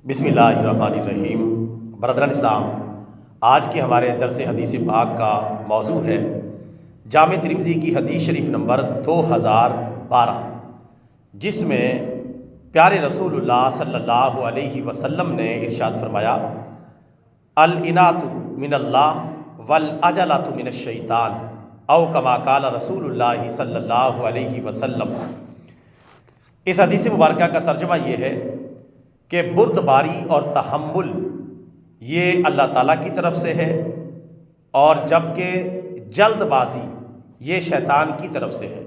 بسم اللہ الرحمن الرحیم۔ برادران اسلام، آج کے ہمارے درس حدیث پاک کا موضوع ہے جامع ترمذی کی حدیث شریف نمبر 2012، جس میں پیارے رسول اللہ صلی اللہ علیہ وسلم نے ارشاد فرمایا، العنات من اللہ والعجلۃ من الشیطان، او کما قال رسول اللہ صلی اللہ علیہ وسلم۔ اس حدیث مبارکہ کا ترجمہ یہ ہے کہ بردباری اور تحمل یہ اللہ تعالیٰ کی طرف سے ہے، اور جبکہ جلد بازی یہ شیطان کی طرف سے ہے۔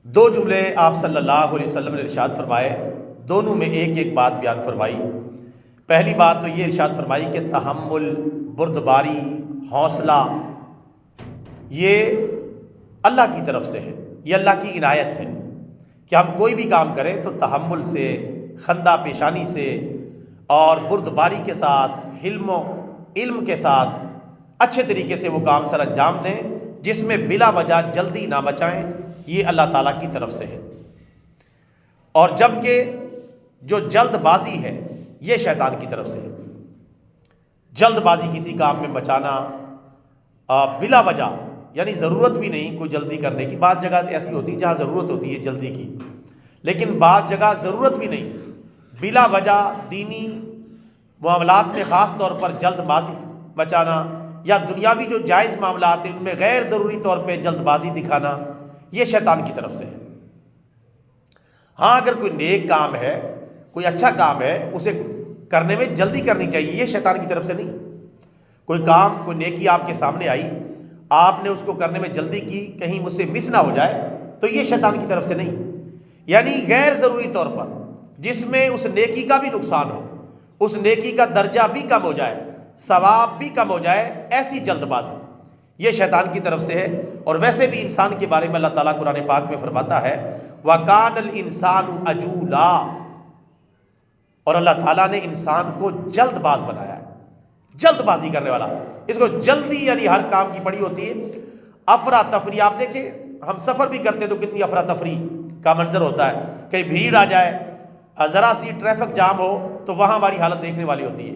دو جملے آپ صلی اللہ علیہ وسلم نے ارشاد فرمائے، دونوں میں ایک ایک بات بیان فرمائی۔ پہلی بات تو یہ ارشاد فرمائی کہ تحمل، بردباری، حوصلہ یہ اللہ کی طرف سے ہے، یہ اللہ کی عنایت ہے کہ ہم کوئی بھی کام کریں تو تحمل سے، خندہ پیشانی سے اور بردباری کے ساتھ، حلم و علم کے ساتھ اچھے طریقے سے وہ کام سر انجام دیں، جس میں بلا وجہ جلدی نہ مچائیں، یہ اللہ تعالیٰ کی طرف سے ہے۔ اور جبکہ جو جلد بازی ہے یہ شیطان کی طرف سے ہے۔ جلد بازی کسی کام میں مچانا بلا وجہ، یعنی ضرورت بھی نہیں کوئی جلدی کرنے کی۔ بعض جگہ ایسی ہوتی ہے جہاں ضرورت ہوتی ہے جلدی کی، لیکن بعض جگہ ضرورت بھی نہیں، بلا وجہ دینی معاملات میں خاص طور پر جلد بازی مچانا، یا دنیاوی جو جائز معاملات ہیں ان میں غیر ضروری طور پہ جلد بازی دکھانا، یہ شیطان کی طرف سے ہے۔ ہاں، اگر کوئی نیک کام ہے، کوئی اچھا کام ہے، اسے کرنے میں جلدی کرنی چاہیے، یہ شیطان کی طرف سے نہیں۔ کوئی کام، کوئی نیکی آپ کے سامنے آئی، آپ نے اس کو کرنے میں جلدی کی، کہیں مجھ سے مس نہ ہو جائے، تو یہ شیطان کی طرف سے نہیں۔ یعنی غیر ضروری طور پر جس میں اس نیکی کا بھی نقصان ہو، اس نیکی کا درجہ بھی کم ہو جائے، ثواب بھی کم ہو جائے، ایسی جلد بازی یہ شیطان کی طرف سے ہے۔ اور ویسے بھی انسان کے بارے میں اللہ تعالیٰ قرآن پاک میں فرماتا ہے، وَكَانَ الْإِنسَانُ عَجُولًا، اور اللہ تعالیٰ نے انسان کو جلد باز بنایا ہے، جلد بازی کرنے والا۔ اس کو جلدی یعنی ہر کام کی پڑی ہوتی ہے، افراتفری۔ آپ دیکھیں ہم سفر بھی کرتے تو کتنی افراتفری کا منظر ہوتا ہے، کہیں بھیڑ آ جائے، ذرا سی ٹریفک جام ہو تو وہاں ہماری حالت دیکھنے والی ہوتی ہے۔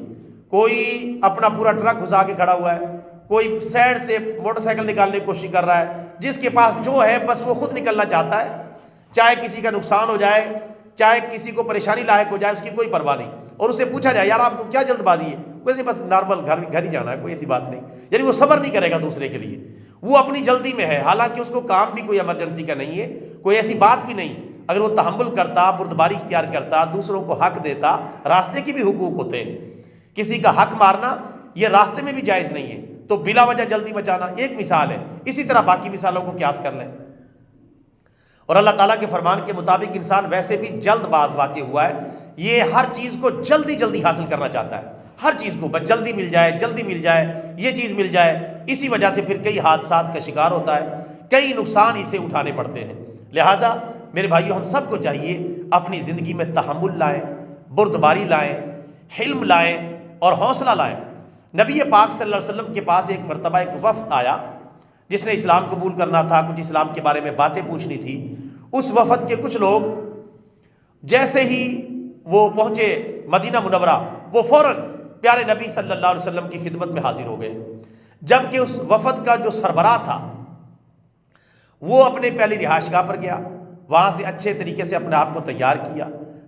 کوئی اپنا پورا ٹرک گھسا کے کھڑا ہوا ہے، کوئی سائڈ سے موٹر سائیکل نکالنے کی کوشش کر رہا ہے، جس کے پاس جو ہے بس وہ خود نکلنا چاہتا ہے، چاہے کسی کا نقصان ہو جائے، چاہے کسی کو پریشانی لاحق ہو جائے، اس کی کوئی پرواہ نہیں۔ اور اسے پوچھا جائے، یار آپ کو کیا جلد بازی ہے؟ کوئی نہیں، بس نارمل گھر ہی جانا ہے، کوئی ایسی بات نہیں۔ یعنی وہ صبر نہیں کرے گا دوسرے کے لیے، وہ اپنی جلدی میں ہے، حالانکہ اس کو کام بھی کوئی ایمرجنسی کا نہیں ہے، کوئی ایسی بات بھی نہیں۔ اگر وہ تحمل کرتا، بردباری اختیار کرتا، دوسروں کو حق دیتا، راستے کے بھی حقوق ہوتے ہیں، کسی کا حق مارنا یہ راستے میں بھی جائز نہیں ہے، تو بلا وجہ جلدی مچانا ایک مثال ہے۔ اسی طرح باقی مثالوں کو قیاس کر لیں۔ اور اللہ تعالیٰ کے فرمان کے مطابق انسان ویسے بھی جلد باز واقع ہوا ہے، یہ ہر چیز کو جلدی جلدی حاصل کرنا چاہتا ہے، ہر چیز کو بس جلدی مل جائے، جلدی مل جائے، یہ چیز مل جائے۔ اسی وجہ سے پھر کئی حادثات کا شکار ہوتا ہے، کئی نقصان اسے اٹھانے پڑتے ہیں۔ لہٰذا میرے بھائیو، ہم سب کو چاہیے اپنی زندگی میں تحمل لائیں، بردباری لائیں، حلم لائیں اور حوصلہ لائیں۔ نبی پاک صلی اللہ علیہ وسلم کے پاس ایک مرتبہ ایک وفد آیا جس نے اسلام قبول کرنا تھا، کچھ اسلام کے بارے میں باتیں پوچھنی تھی۔ اس وفد کے کچھ لوگ جیسے ہی وہ پہنچے مدینہ منورہ، وہ فوراً پیارے نبی صلی اللہ علیہ وسلم کی خدمت میں حاضر ہو گئے، جبکہ اس وفد کا جو سربراہ تھا وہ اپنے پہلی رہائش گاہ پر گیا، وہاں سے اچھے طریقے سے اپنے آپ کو تیار کیا،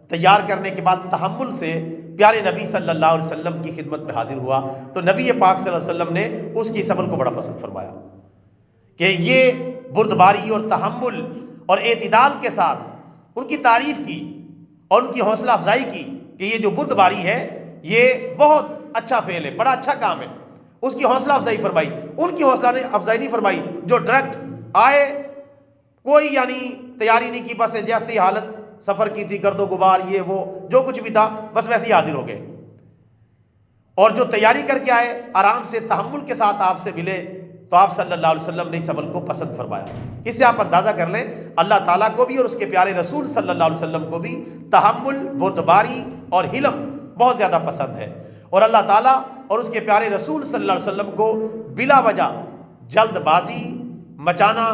تیار کرنے کے بعد تحمل سے پیارے نبی صلی اللہ علیہ وسلم کی خدمت میں حاضر ہوا، تو نبی پاک صلی اللہ علیہ وسلم نے اس کی اس عمل کو بڑا پسند فرمایا کہ یہ بردباری اور تحمل اور اعتدال کے ساتھ ان کی تعریف کی اور ان کی حوصلہ افزائی کی کہ یہ جو بردباری ہے یہ بہت اچھا فعل ہے، بڑا اچھا کام ہے۔ اس کی حوصلہ افزائی فرمائی، ان کی حوصلہ افزائی نہیں فرمائی جو ڈائریکٹ آئے، کوئی یعنی تیاری نہیں کی، بس جیسی حالت سفر کی تھی، گرد و غبار یہ وہ جو کچھ بھی تھا، بس ویسے ہی حاضر ہو گئے۔ اور جو تیاری کر کے آئے، آرام سے تحمل کے ساتھ آپ سے ملے، تو آپ صلی اللہ علیہ وسلم نے اس عمل کو پسند فرمایا۔ اس سے آپ اندازہ کر لیں اللہ تعالیٰ کو بھی اور اس کے پیارے رسول صلی اللہ علیہ وسلم کو بھی تحمل، بردباری اور حلم بہت زیادہ پسند ہے، اور اللہ تعالیٰ اور اس کے پیارے رسول صلی اللہ علیہ وسلم کو بلا وجہ جلد بازی مچانا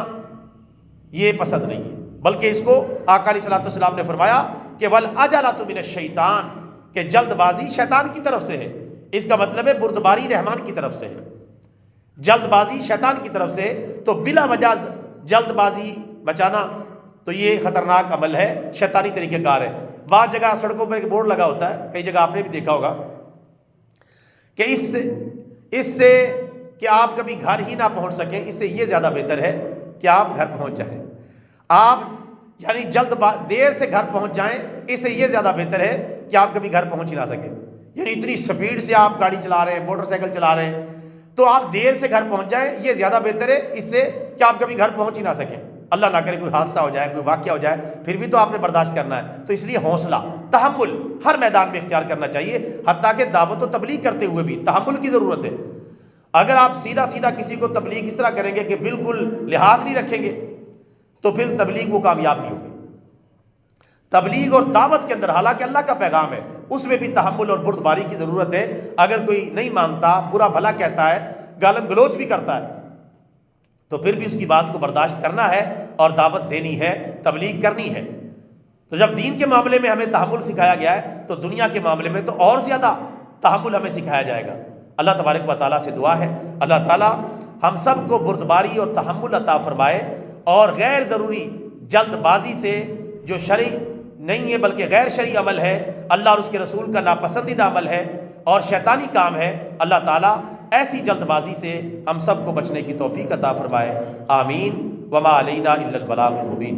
یہ پسند نہیں ہے، بلکہ اس کو آقا علیہ الصلوۃ والسلام نے فرمایا کہ وَالْعَجَلَةُ مِنَ الشَّيْطَانِ کہ جلد بازی شیطان کی طرف سے ہے. اس کا مطلب ہے بردباری رحمان کی طرف سے ہے. جلد بازی شیطان کی طرف سے، تو بلا وجہ جلد بازی بچانا تو یہ خطرناک عمل ہے، شیطانی طریقہ کار ہے. بعض جگہ سڑکوں پر ایک بورڈ لگا ہوتا ہے، کئی جگہ آپ نے بھی دیکھا ہوگا کہ اس سے کہ آپ کبھی گھر ہی نہ پہنچ سکیں، اس سے یہ زیادہ بہتر ہے کہ آپ گھر پہنچ جائیں. آپ یعنی دیر سے گھر پہنچ جائیں، اس سے یہ زیادہ بہتر ہے کہ آپ کبھی گھر پہنچ ہی نہ سکیں. یعنی اتنی سپیڈ سے آپ گاڑی چلا رہے ہیں، موٹر سائیکل چلا رہے ہیں، تو آپ دیر سے گھر پہنچ جائیں، یہ زیادہ بہتر ہے اس سے کہ آپ کبھی گھر پہنچ ہی نہ سکیں. اللہ نہ کرے کوئی حادثہ ہو جائے، کوئی واقعہ ہو جائے، پھر بھی تو آپ نے برداشت کرنا ہے. تو اس لیے حوصلہ، تحمل ہر میدان میں اختیار کرنا چاہیے. حتیٰ کہ دعوت و تبلیغ کرتے ہوئے بھی تحمل کی ضرورت ہے. اگر آپ سیدھا سیدھا کسی کو تبلیغ اس طرح کریں گے کہ بالکل لحاظ نہیں رکھیں گے، تو پھر تبلیغ وہ کامیاب نہیں ہوگی. تبلیغ اور دعوت کے اندر حالانکہ اللہ کا پیغام ہے، اس میں بھی تحمل اور بردباری کی ضرورت ہے. اگر کوئی نہیں مانتا، برا بھلا کہتا ہے، گالم گلوچ بھی کرتا ہے، تو پھر بھی اس کی بات کو برداشت کرنا ہے اور دعوت دینی ہے، تبلیغ کرنی ہے. تو جب دین کے معاملے میں ہمیں تحمل سکھایا گیا ہے، تو دنیا کے معاملے میں تو اور زیادہ تحمل ہمیں سکھایا جائے گا. اللہ تبارک و تعالیٰ سے دعا ہے اللہ تعالیٰ ہم سب کو بردباری اور تحمل عطا فرمائے، اور غیر ضروری جلد بازی سے جو شرعی نہیں ہے بلکہ غیر شرعی عمل ہے، اللہ اور اس کے رسول کا ناپسندیدہ عمل ہے اور شیطانی کام ہے، اللہ تعالیٰ ایسی جلد بازی سے ہم سب کو بچنے کی توفیق عطا فرمائے. آمین. وما علینا الا البلاغ المبین.